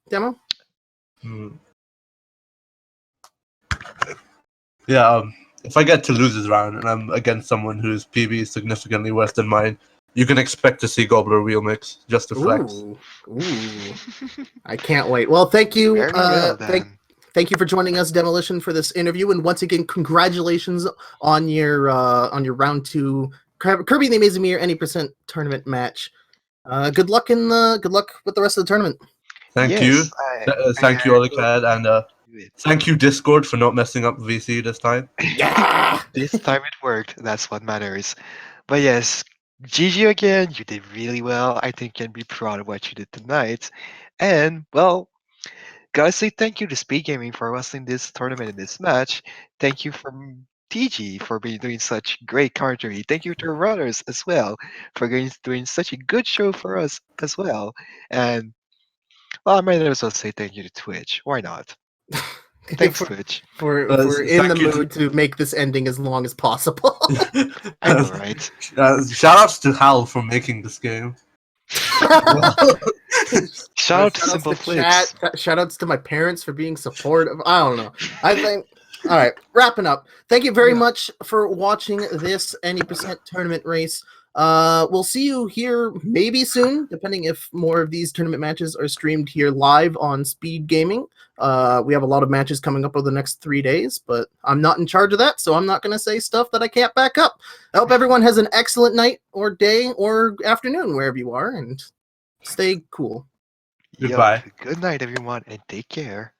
[SPEAKER 2] Demo?
[SPEAKER 3] Hmm. Yeah, if I get to lose this round and I'm against someone whose PB is significantly worse than mine, you can expect to see Gobbler wheel mix just to flex.
[SPEAKER 2] Ooh. I can't wait. Well, thank you.
[SPEAKER 1] Very well then.
[SPEAKER 2] Thank you for joining us, Demolition, for this interview. And once again, congratulations on your round two Kirby the Amazing Mirror any percent tournament match. Good luck with the rest of the tournament.
[SPEAKER 3] Thank you.
[SPEAKER 1] Yes, I
[SPEAKER 3] Thank you, Olicad, and
[SPEAKER 1] do it.
[SPEAKER 3] thank you, Discord, for not messing up VC this time.
[SPEAKER 2] Yeah.
[SPEAKER 1] This time it worked. That's what matters. But yes, GG again. You did really well. I think you can be proud of what you did tonight. And well, gotta say thank you to Speed Gaming for hosting this tournament and this match. Thank you from TG for being doing such great commentary. Thank you to our runners as well for doing such a good show for us as well. And well, I might as well say thank you to Twitch. Why not? Thanks,
[SPEAKER 2] for,
[SPEAKER 1] Twitch.
[SPEAKER 2] for in the
[SPEAKER 3] Thank you.
[SPEAKER 2] mood to make this ending as long as possible.
[SPEAKER 1] I know, right?
[SPEAKER 3] Shout outs to Hal for making this game.
[SPEAKER 1] Shout out to Simple Flips.
[SPEAKER 2] Shout outs to my parents for being supportive. I don't know. I think. All right, wrapping up. Thank you very much for watching this Any Percent tournament race. We'll see you here maybe soon, depending if more of these tournament matches are streamed here live on Speed Gaming. We have a lot of matches coming up over the next 3 days, but I'm not in charge of that, so I'm not going to say stuff that I can't back up. I hope everyone has an excellent night or day or afternoon wherever you are, and stay cool.
[SPEAKER 3] Goodbye.
[SPEAKER 1] Yup. Good night, everyone, and take care.